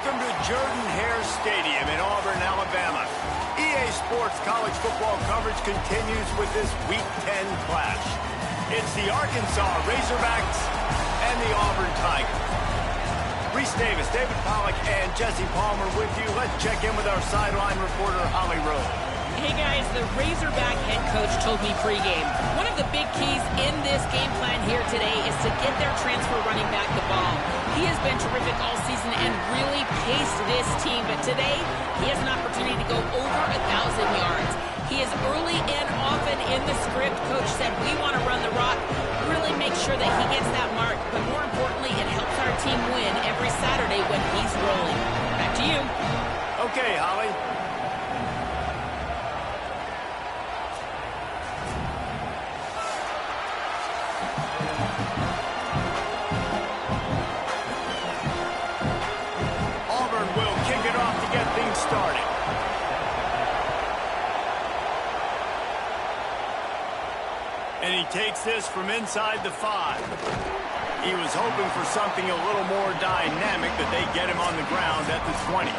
Welcome to Jordan-Hare Stadium in Auburn, Alabama. EA Sports college football coverage continues with this Week 10 clash. It's the Arkansas Razorbacks and the Auburn Tigers. Reese Davis, David Pollack, and Jesse Palmer with you. Let's check in with our sideline reporter, Holly Rose. Hey guys, the Razorback head coach told me pregame, one of the big keys in this game plan here today is to get their transfer running back the ball. He has been terrific all season and really paced this team, but today he has an opportunity to go over 1,000 yards. He is early and often in the script. Coach said, we want to run the rock, really make sure that he gets that mark, but more importantly, it helps our team win every Saturday when he's rolling. Back to you. Okay, Holly. Starting. And he takes this from inside the 5. He was hoping for something a little more dynamic, but they get him on the ground at the 20.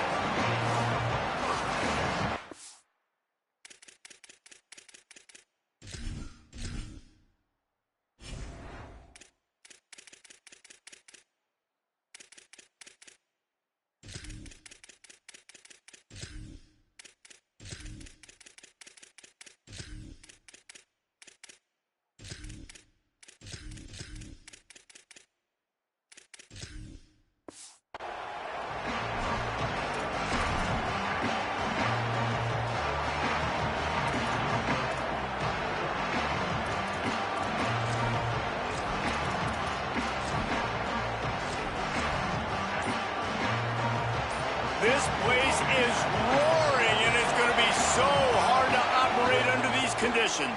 This place is roaring, and it's going to be so hard to operate under these conditions.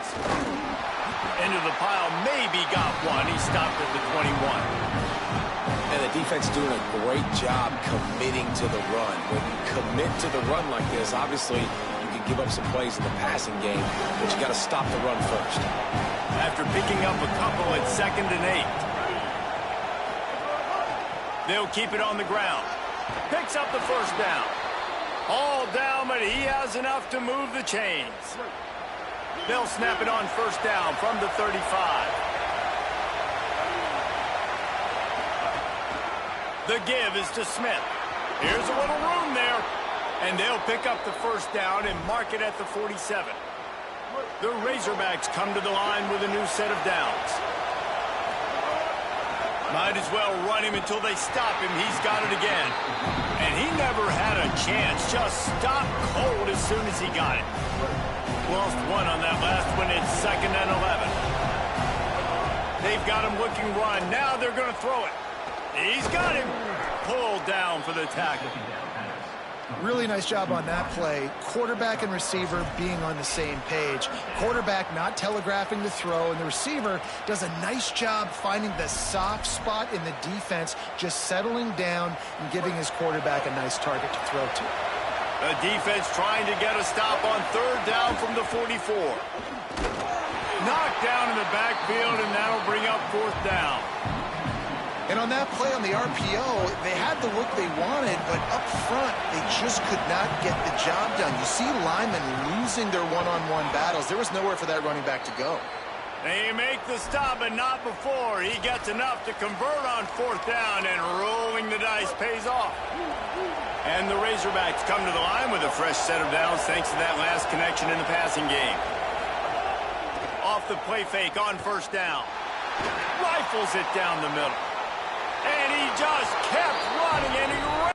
Into the pile, maybe got one. He stopped at the 21. And the defense doing a great job committing to the run. When you commit to the run like this, obviously you can give up some plays in the passing game, but you got to stop the run first. After picking up a couple at 2nd and 8. They'll keep it on the ground. Picks up the first down. All down, but he has enough to move the chains. They'll snap it on first down from the 35. The give is to Smith. Here's a little room there. And they'll pick up the first down and mark it at the 47. The Razorbacks come to the line with a new set of downs. Might as well run him until they stop him. He's got it again. And he never had a chance. Just stopped cold as soon as he got it. Lost one on that last one. It's 2nd and 11. They've got him looking run. Now they're going to throw it. He's got him. Pulled down for the tackle. Really nice job on that play. Quarterback and receiver being on the same page. Quarterback not telegraphing the throw, and the receiver does a nice job finding the soft spot in the defense, just settling down and giving his quarterback a nice target to throw to. The defense trying to get a stop on 3rd down from the 44. Knocked down in the backfield, and that'll bring up 4th down. And on that play on the RPO, they had the look they wanted, but up front, they just could not get the job done. You see linemen losing their one-on-one battles. There was nowhere for that running back to go. They make the stop, but not before. He gets enough to convert on 4th down, and rolling the dice pays off. And the Razorbacks come to the line with a fresh set of downs thanks to that last connection in the passing game. Off the play fake on 1st down. Rifles it down the middle. And he just kept running, and he ran.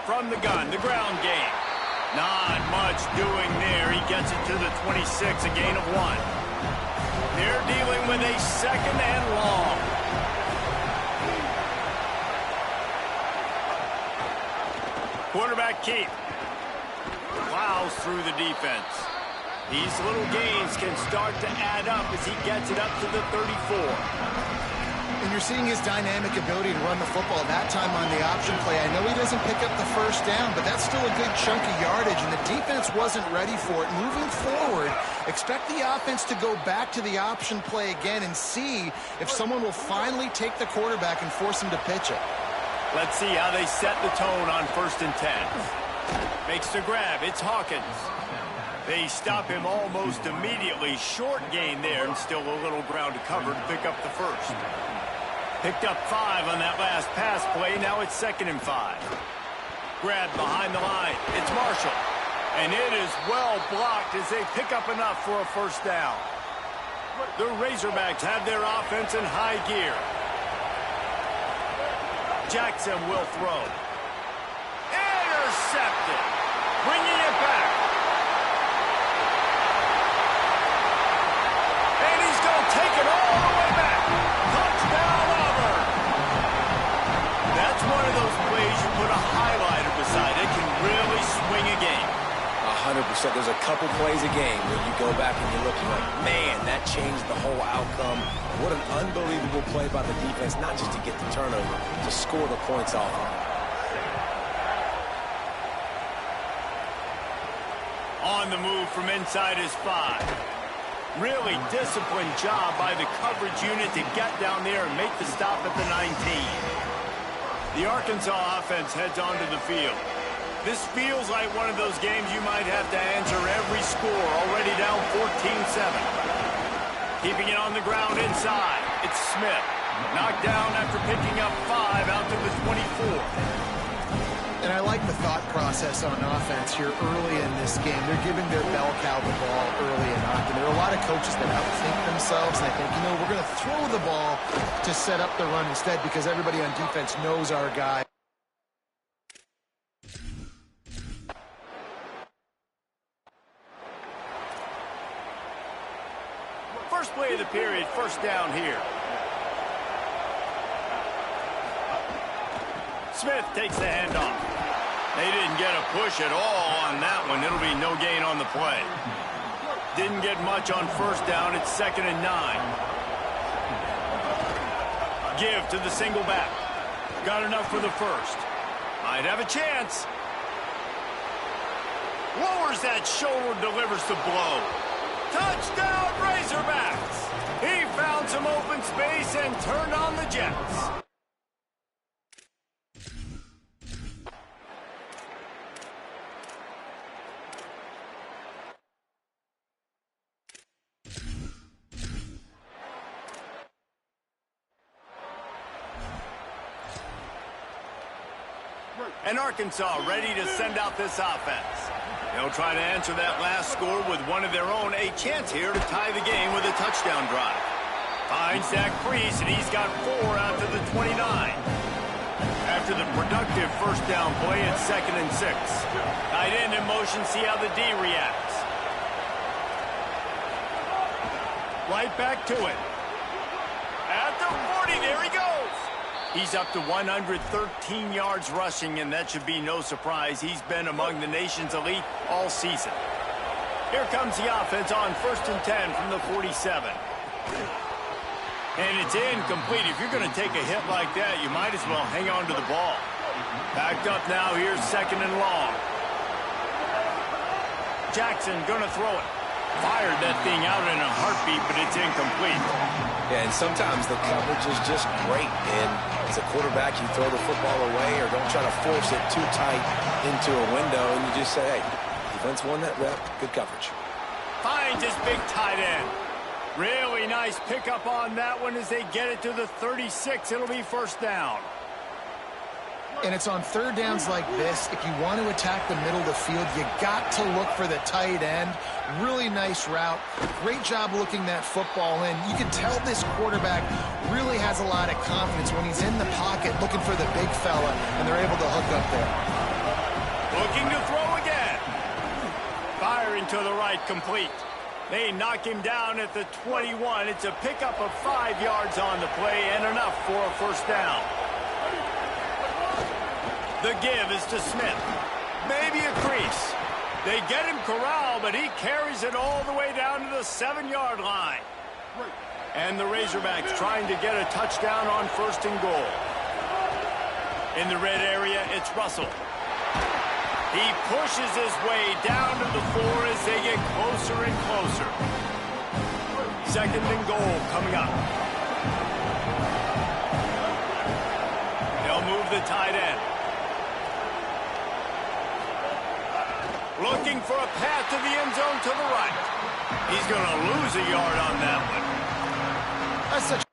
From the gun, the ground game. Not much doing there. He gets it to the 26, a gain of 1. They're dealing with a 2nd and long. Quarterback keep. Plows through the defense. These little gains can start to add up as he gets it up to the 34. And you're seeing his dynamic ability to run the football that time on the option play. I know he doesn't pick up the first down, but that's still a good chunk of yardage, and the defense wasn't ready for it. Moving forward, expect the offense to go back to the option play again and see if someone will finally take the quarterback and force him to pitch it. Let's see how they set the tone on 1st and 10. Makes the grab. It's Hawkins. They stop him almost immediately. Short gain there, and still a little ground to cover to pick up the first. Picked up 5 on that last pass play. Now it's 2nd and 5. Grab behind the line. It's Marshall. And it is well blocked as they pick up enough for a first down. The Razorbacks have their offense in high gear. Jackson will throw. Intercepted. Bringing it back. And he's going to take it all the way back. Touchdown, Auburn. That's one of those plays you put a highlighter beside it. Can really swing a game. 100%. There's a couple plays a game where you go back and you're looking like, man, that changed the whole outcome. What an unbelievable play by the defense, not just to get the turnover, to score the points off of it. On the move from inside his 5. Really disciplined job by the coverage unit to get down there and make the stop at the 19. The Arkansas offense heads onto the field. This feels like one of those games you might have to answer every score, already down 14-7. Keeping it on the ground inside. It's Smith. Knocked down after picking up 5 out to the 24. And I like the thought process on offense here early in this game. They're giving their bell cow the ball early and often. There are a lot of coaches that outthink themselves, and they think, you know, we're going to throw the ball to set up the run instead because everybody on defense knows our guy. First play of the period, first down here. Smith takes the handoff. They didn't get a push at all on that one. It'll be no gain on the play. Didn't get much on first down. It's 2nd and 9. Give to the single back. Got enough for the first. Might have a chance. Lowers that shoulder, delivers the blow. Touchdown, Razorbacks! He found some open space and turned on the Jets. And Arkansas ready to send out this offense. They'll try to answer that last score with one of their own. A chance here to tie the game with a touchdown drive. Finds that crease, and he's got 4 out to the 29. After the productive first down play, it's 2nd and 6. Tight end in motion, see how the D reacts. Right back to it. At the 40, there he goes. He's up to 113 yards rushing, and that should be no surprise. He's been among the nation's elite all season. Here comes the offense on 1st and 10 from the 47. And it's incomplete. If you're going to take a hit like that, you might as well hang on to the ball. Backed up now, here's 2nd and long. Jackson going to throw it. Fired that thing out in a heartbeat, but it's incomplete. Yeah, and sometimes the coverage is just great. And as a quarterback, you throw the football away or don't try to force it too tight into a window, and you just say, hey, defense won that rep. Good coverage. Finds his big tight end. Really nice pickup on that one as they get it to the 36. It'll be first down. And it's on third downs like this. If you want to attack the middle of the field, you got to look for the tight end. Really nice route. Great job looking that football in. You can tell this quarterback really has a lot of confidence when he's in the pocket looking for the big fella, and they're able to hook up there. Looking to throw again. Firing to the right, complete. They knock him down at the 21. It's a pickup of 5 yards on the play and enough for a first down. The give is to Smith. Maybe a crease. They They get him corralled, but he carries it all the way down to the 7-yard line. And the Razorbacks trying to get a touchdown on 1st and goal. In the red area, it's Russell. He pushes his way down to the 4 as they get closer and closer. 2nd and goal coming up. They'll move the tight end. Looking for a path to the end zone to the right. He's going to lose a yard on that one. That's such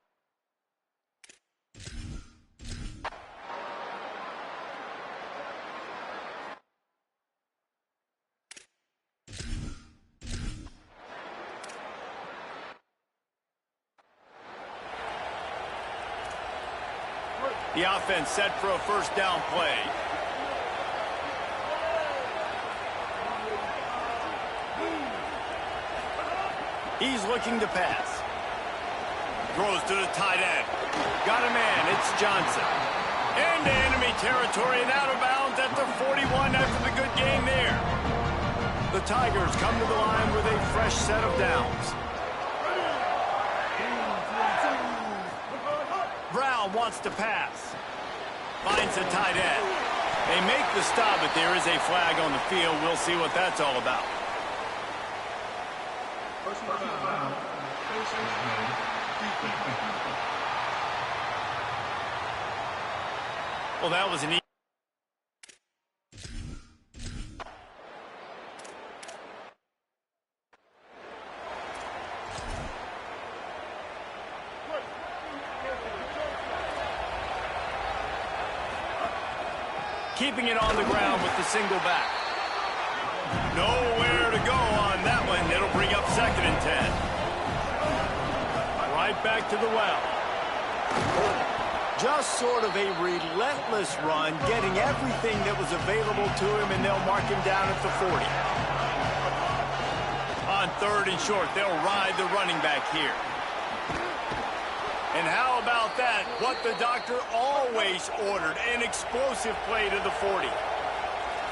the offense set for a 1st down play. He's looking to pass. Throws to the tight end. Got a man. It's Johnson. Into enemy territory and out of bounds at the 41 after the good game there. The Tigers come to the line with a fresh set of downs. Brown wants to pass. Finds the tight end. They make the stop, but there is a flag on the field. We'll see what that's all about. Well, that was an keeping it on the ground with the single back. Nowhere to go on that one. It'll bring up 2nd and 10. Right back to the well. Just sort of a relentless run, getting everything that was available to him, and they'll mark him down at the 40. On 3rd and short, they'll ride the running back here. And how about that? What the doctor always ordered, an explosive play to the 40.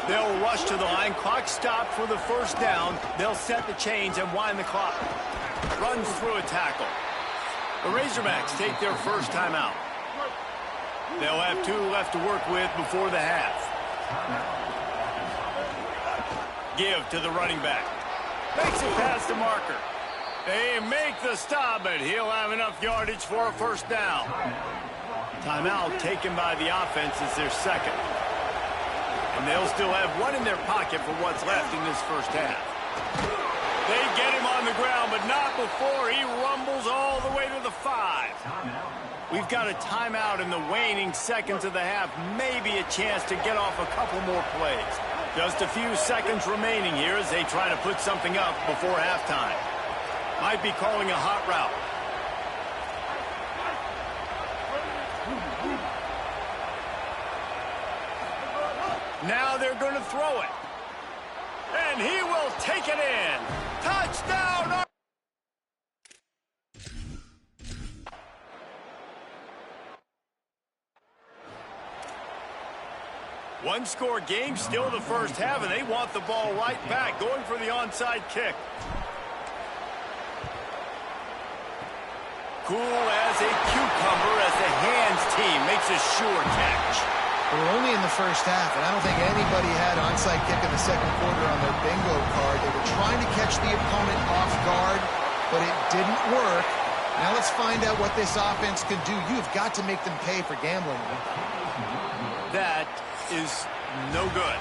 They'll rush to the line. Clock stopped for the 1st down. They'll set the chains and wind the clock. Runs through a tackle. The Razorbacks take their 1st time out. They'll have 2 left to work with before the half. Give to the running back. Makes it past the marker. They make the stop, but he'll have enough yardage for a 1st down. Timeout taken by the offense is their 2nd. And they'll still have 1 in their pocket for what's left in this 1st half. They get him on the ground, but not before he rumbles all the way to the 5. We've got a timeout in the waning seconds of the half. Maybe a chance to get off a couple more plays. Just a few seconds remaining here as they try to put something up before halftime. Might be calling a hot route. Now they're going to throw it. And he will take it in. Touchdown! One-score game, still the 1st half, and they want the ball right back, going for the onside kick. Cool as a cucumber as the hands team makes a sure catch. We're only in the 1st half, and I don't think anybody had onside kick in the 2nd quarter on their bingo card. They were trying to catch the opponent off guard, but it didn't work. Now let's find out what this offense can do. You've got to make them pay for gambling. That is no good.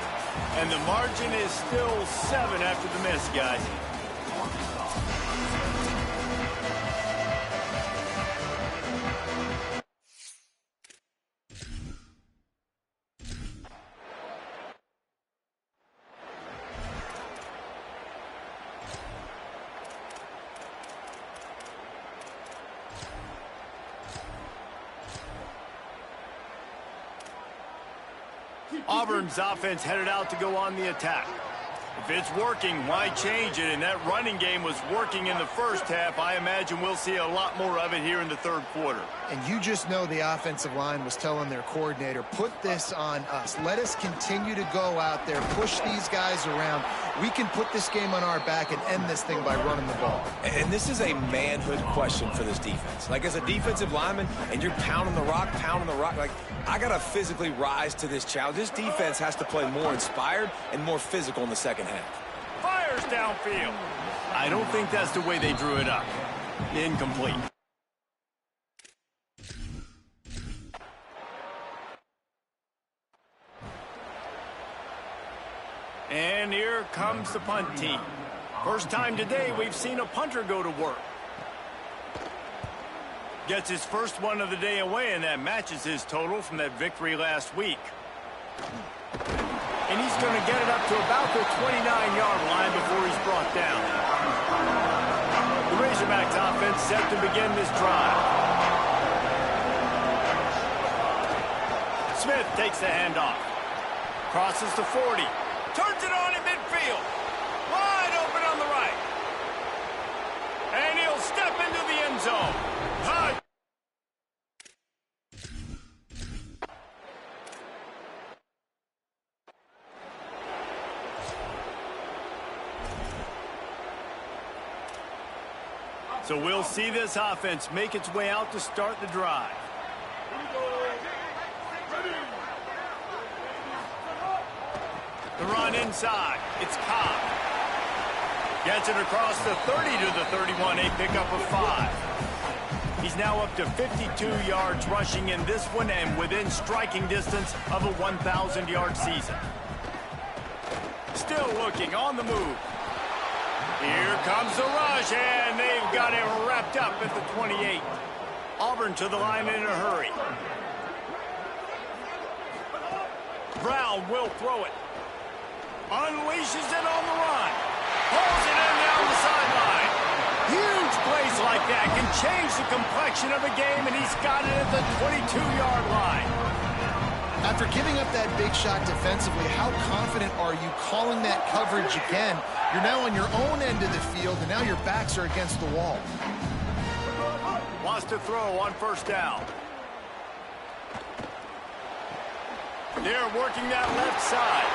And the margin is still 7 after the miss, guys. Auburn's offense headed out to go on the attack. If it's working, why change it? And that running game was working in the first half. I imagine we'll see a lot more of it here in the third quarter. And you just know the offensive line was telling their coordinator, put this on us. Let us continue to go out there, push these guys around. We can put this game on our back and end this thing by running the ball. And this is a manhood question for this defense. Like, as a defensive lineman, and you're pounding the rock, like, I got to physically rise to this challenge. This defense has to play more inspired and more physical in the second half. Fires downfield. I don't think that's the way they drew it up. Incomplete. And here comes the punt team. First time today we've seen a punter go to work. Gets his first one of the day away, and that matches his total from that victory last week. And he's going to get it up to about the 29-yard line before he's brought down. The Razorbacks offense set to begin this drive. Smith takes the handoff. Crosses the 40. Turns it on in midfield. Wide open on the right. And he'll step into the end zone. So we'll see this offense make its way out to start the drive. The run inside. It's Cobb. Gets it across the 30 to the 31, a pickup of 5. He's now up to 52 yards rushing in this one and within striking distance of a 1,000-yard season. Still looking on the move. Here comes the rush, and they've got it wrapped up at the 28. Auburn to the line in a hurry. Brown will throw it. Unleashes it on the run. Pulls it in down the sideline. Huge plays like that can change the complexion of a game, and he's got it at the 22-yard line. After giving up that big shot defensively, how confident are you calling that coverage again? You're now on your own end of the field, and now your backs are against the wall. Wants to throw on first down. They're working that left side.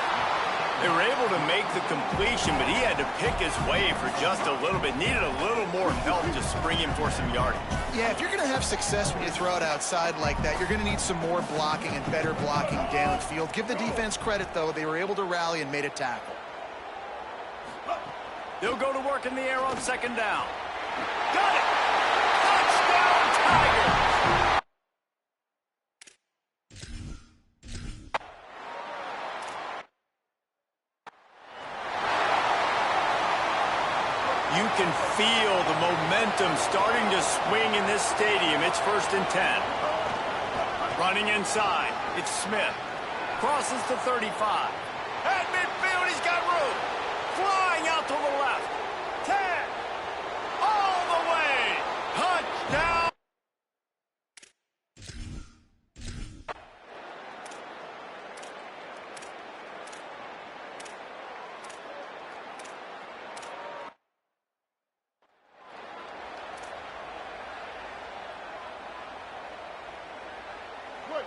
They were able to make the completion, but he had to pick his way for just a little bit. Needed a little more help to spring him for some yardage. Yeah, if you're going to have success when you throw it outside like that, you're going to need some more blocking and better blocking downfield. Give the defense credit, though. They were able to rally and made a tackle. They'll go to work in the air on second down. Got it! Touchdown, Tigers! You can feel the momentum starting to swing in this stadium. It's 1st and 10. Running inside. It's Smith. Crosses the 35. At midfield, he's got room. Flying out to the left. 10. All the way. Touchdown.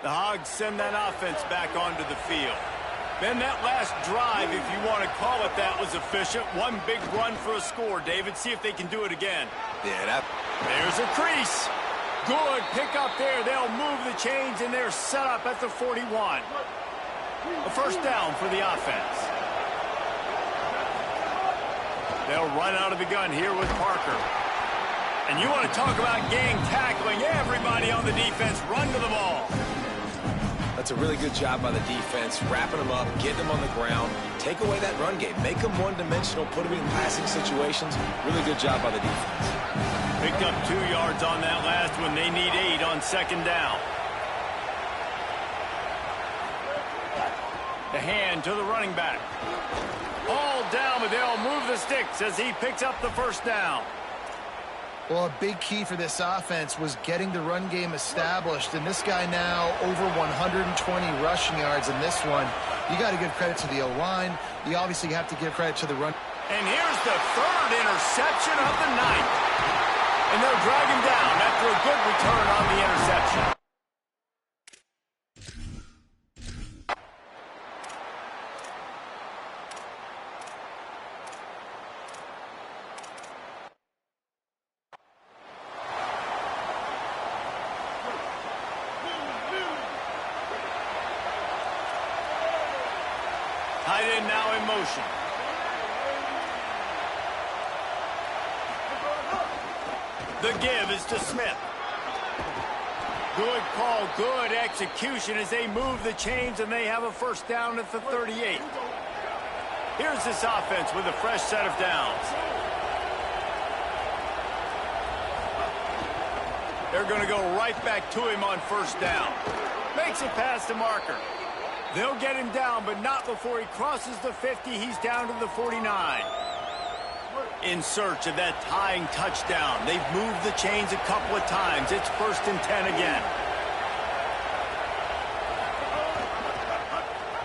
The Hogs send that offense back onto the field. Then that last drive, if you want to call it that, was efficient. One big run for a score, David. See if they can do it again. Yeah, There's a crease. Good pick up there. They'll move the chains, and they're set up at the 41. A first down for the offense. They'll run out of the gun here with Parker. And you want to talk about gang tackling. Everybody on the defense run to the ball. That's a really good job by the defense, wrapping them up, getting them on the ground, take away that run game, make them one-dimensional, put them in passing situations. Really good job by the defense. Picked up 2 yards on that last one. They need 8 on second down. The hand to the running back. All down, but they'll move the sticks as he picks up the first down. Well, a big key for this offense was getting the run game established, and this guy now over 120 rushing yards in this one. You got to give credit to the O-line. You obviously have to give credit to the run. And here's the third interception of the night. And they'll drag him down after a good return on the interception. Tight end now in motion. The give is to Smith. Good call, good execution as they move the chains and they have a first down at the 38. Here's this offense with a fresh set of downs. They're going to go right back to him on first down. Makes it past the marker. They'll get him down, but not before he crosses the 50. He's down to the 49. In search of that tying touchdown. They've moved the chains a couple of times. It's 1st and 10 again.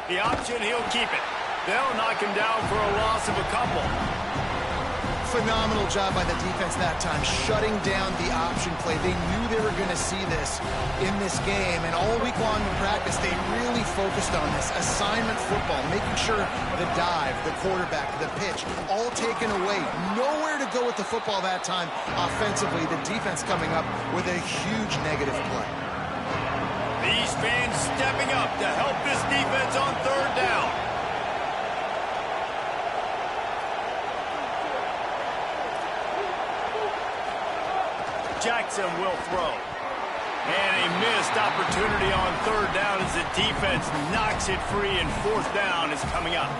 The option, he'll keep it. They'll knock him down for a loss of a couple. Phenomenal job by the defense that time, shutting down the option play. They knew they were going to see this in this game, and all week long in practice, they really focused on this. Assignment football, making sure the dive, the quarterback, the pitch, all taken away. Nowhere to go with the football that time offensively. The defense coming up with a huge negative play. These fans stepping up to help this defense on third down. Jackson will throw. And a missed opportunity on third down as the defense knocks it free, and fourth down is coming up.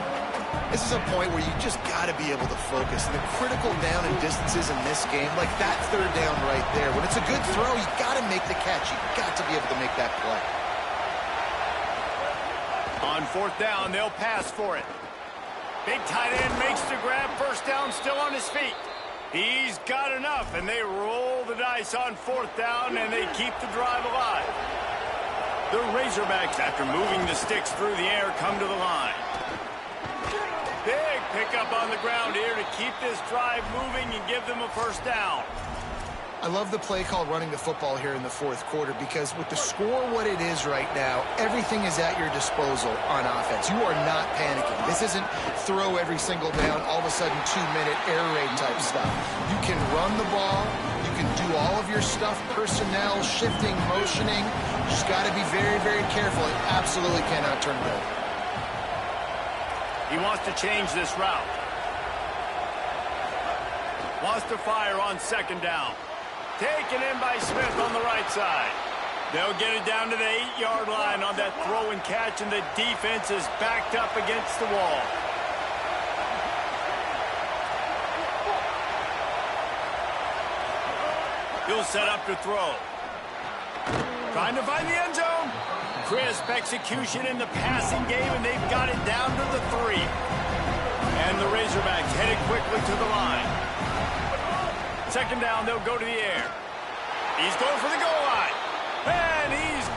This is a point where you just got to be able to focus. And the critical down and distances in this game, like that third down right there, when it's a good throw, you got to make the catch. You got to be able to make that play. On fourth down, they'll pass for it. Big tight end makes the grab, first down, still on his feet. He's got enough, and they roll the dice on fourth down, and they keep the drive alive. The Razorbacks, after moving the sticks through the air, come to the line. Big pickup on the ground here to keep this drive moving and give them a first down. I love the play call running the football here in the fourth quarter, because with the score what it is right now, everything is at your disposal on offense. You are not panicking. This isn't throw every single down, all of a sudden 2-minute air raid type stuff. You can run the ball. You can do all of your stuff, personnel, shifting, motioning. You just got to be very, very careful. It absolutely cannot turn it over. He wants to change this route. Wants to fire on second down. Taken in by Smith on the right side. They'll get it down to the 8-yard line on that throw and catch, and the defense is backed up against the wall. He'll set up to throw. Trying to find the end zone. Crisp execution in the passing game, and they've got it down to the 3. And the Razorbacks headed quickly to the line. Second down, they'll go to the air. He's going for the goal line. And he's...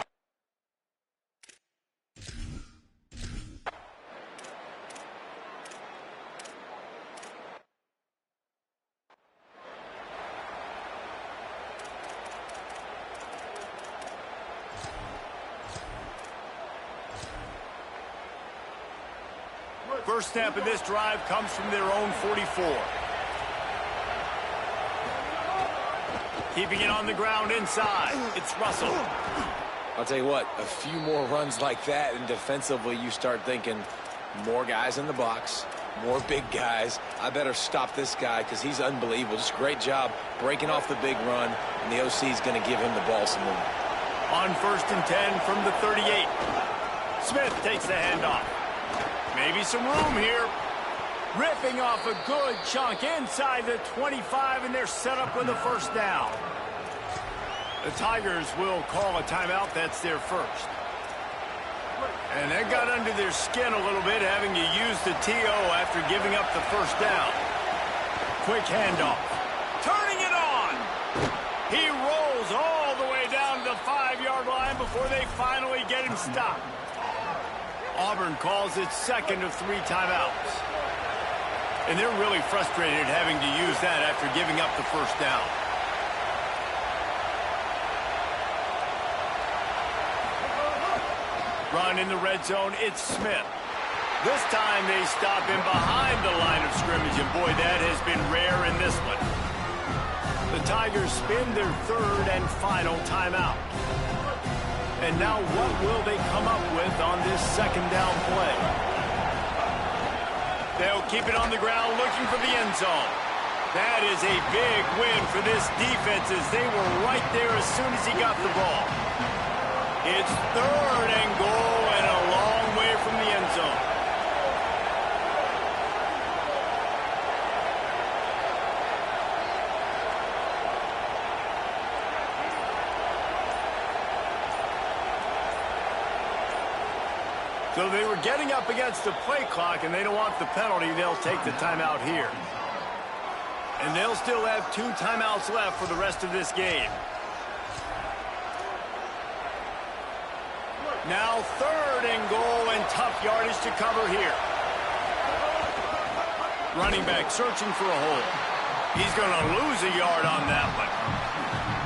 First snap of this drive comes from their own 44. Keeping it on the ground inside. It's Russell. I'll tell you what, a few more runs like that, and defensively you start thinking more guys in the box, more big guys. I better stop this guy because he's unbelievable. Just great job breaking off the big run, and the OC is going to give him the ball some more. On 1st and 10 from the 38. Smith takes the handoff. Maybe some room here. Ripping off a good chunk inside the 25, and they're set up with a first down. The Tigers will call a timeout. That's their first. And that got under their skin a little bit, having to use the TO after giving up the first down. Quick handoff. Turning it on. He rolls all the way down to the 5-yard line before they finally get him stopped. Auburn calls its second of 3 timeouts. And they're really frustrated having to use that after giving up the first down. Run in the red zone, it's Smith. This time they stop him behind the line of scrimmage, and boy, that has been rare in this one. The Tigers spin their third and final timeout. And now what will they come up with on this second down play? They'll keep it on the ground looking for the end zone. That is a big win for this defense as they were right there as soon as he got the ball. It's third and goal and a long way from the end zone. So they were getting up against the play clock, and they don't want the penalty. They'll take the timeout here. And they'll still have 2 timeouts left for the rest of this game. Now third and goal and tough yardage to cover here. Running back searching for a hole. He's going to lose a yard on that one.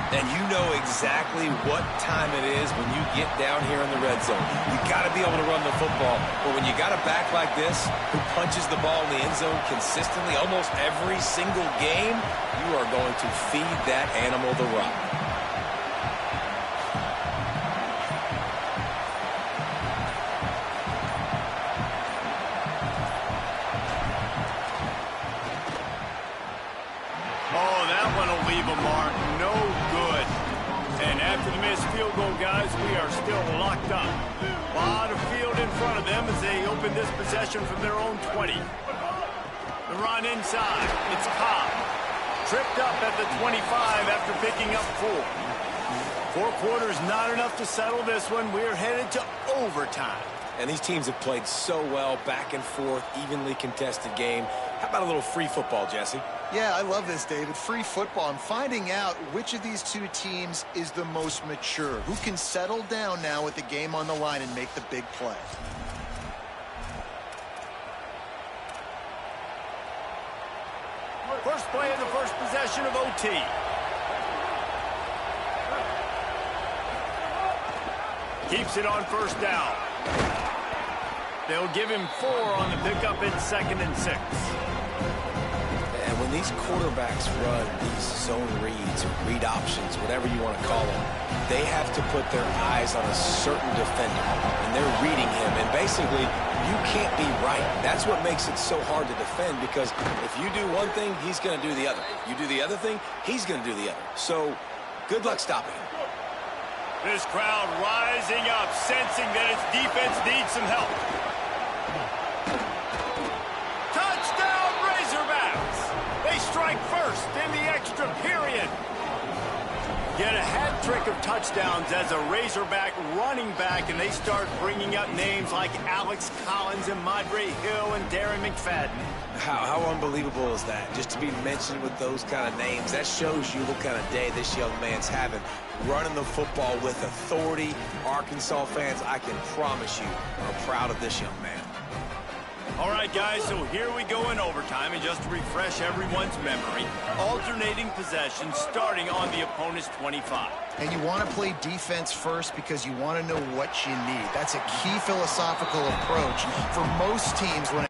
And you know exactly what time it is when you get down here in the red zone. You got to be able to run the football. But when you got a back like this who punches the ball in the end zone consistently almost every single game, you are going to feed that animal the rock. Oh, that one will leave a mark. No good. And after the missed field goal, guys, we are still locked up. A lot of field in front of them as they open this possession from their own 20. The run inside. It's Cobb. Tripped up at the 25 after picking up 4. 4 quarters not enough to settle this one. We're headed to overtime. And these teams have played so well, back and forth, evenly contested game. How about a little free football, Jesse? Yeah, I love this, David. Free football. I'm finding out which of these 2 teams is the most mature, who can settle down now with the game on the line and make the big play. First play of the first possession of OT. Keeps it on first down. They'll give him 4 on the pickup in 2nd and 6. And when these quarterbacks run these zone reads or read options, whatever you want to call them, they have to put their eyes on a certain defender, and they're reading him. And basically, you can't be right. That's what makes it so hard to defend, because if you do one thing, he's going to do the other. You do the other thing, he's going to do the other. So good luck stopping him. This crowd rising up, sensing that its defense needs some help. Touchdown, Razorbacks! They strike first in the extra period. Get a hat trick of touchdowns as a Razorback running back, and they start bringing up names like Alex Collins and Madre Hill and Darren McFadden. How unbelievable is that? Just to be mentioned with those kind of names, that shows you what kind of day this young man's having. Running the football with authority. Arkansas fans, I can promise you, are proud of this young man. All right, guys, so here we go in overtime, and just to refresh everyone's memory, alternating possessions starting on the opponent's 25. And you want to play defense first because you want to know what you need. That's a key philosophical approach for most teams when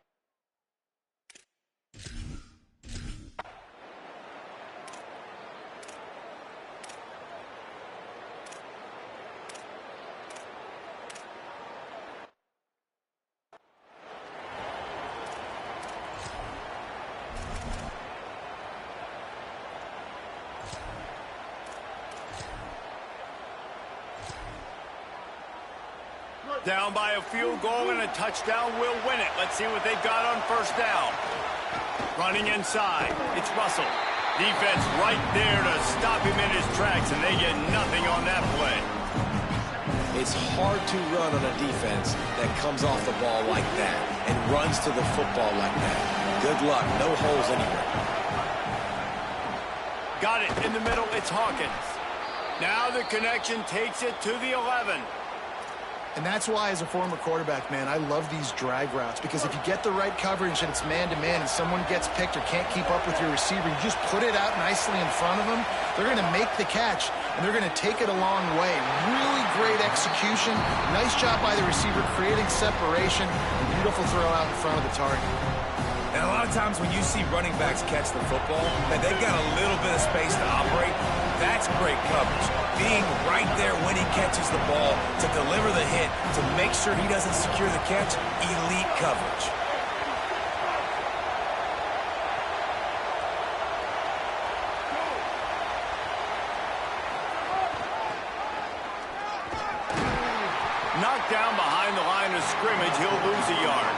down by a field goal and a touchdown will win it. Let's see what they've got on first down. Running inside. It's Russell. Defense right there to stop him in his tracks, and they get nothing on that play. It's hard to run on a defense that comes off the ball like that and runs to the football like that. Good luck. No holes anywhere. Got it in the middle. It's Hawkins. Now the connection takes it to the 11. And that's why, as a former quarterback, man, I love these drag routes, because if you get the right coverage and it's man-to-man and someone gets picked or can't keep up with your receiver, you just put it out nicely in front of them, they're going to make the catch, and they're going to take it a long way. Really great execution. Nice job by the receiver creating separation. Beautiful throw out in front of the target. And a lot of times when you see running backs catch the football, and they've got a little bit of space to operate, that's great coverage. Being right there when he catches the ball to deliver the hit, to make sure he doesn't secure the catch, elite coverage. Knocked down behind the line of scrimmage, he'll lose a yard.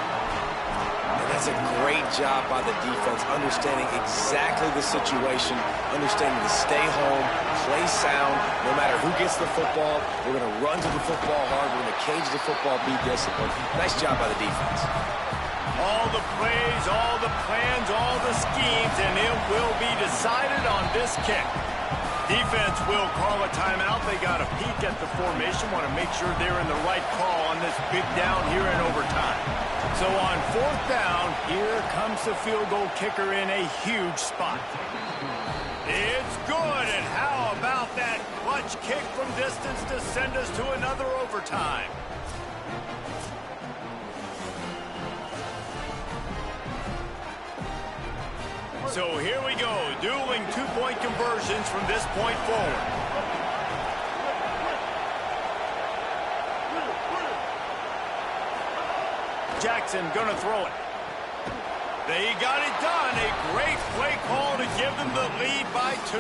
And that's a great job by the defense, understanding exactly the situation, understanding to stay home, play sound. No matter who gets the football, we're going to run to the football hard. We're going to cage the football, be disciplined. Nice job by the defense. All the plays, all the plans, all the schemes, and it will be decided on this kick. Defense will call a timeout. They got a peek at the formation, want to make sure they're in the right call on this big down here in overtime. So on 4th down, here comes the field goal kicker in a huge spot. It's good, and how about that clutch kick from distance to send us to another overtime? So here we go, dueling two-point conversions from this point forward. Jackson gonna throw it. They got it done. A great play call to give them the lead by 2.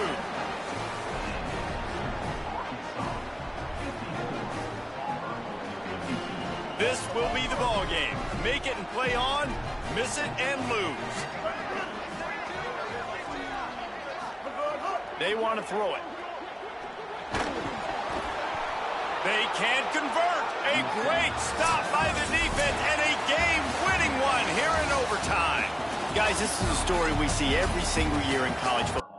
This will be the ball game. Make it and play on, miss it and lose. They want to throw it. They can't convert. A great stop by the defense and a game-winning one here in overtime. Guys, this is a story we see every single year in college football.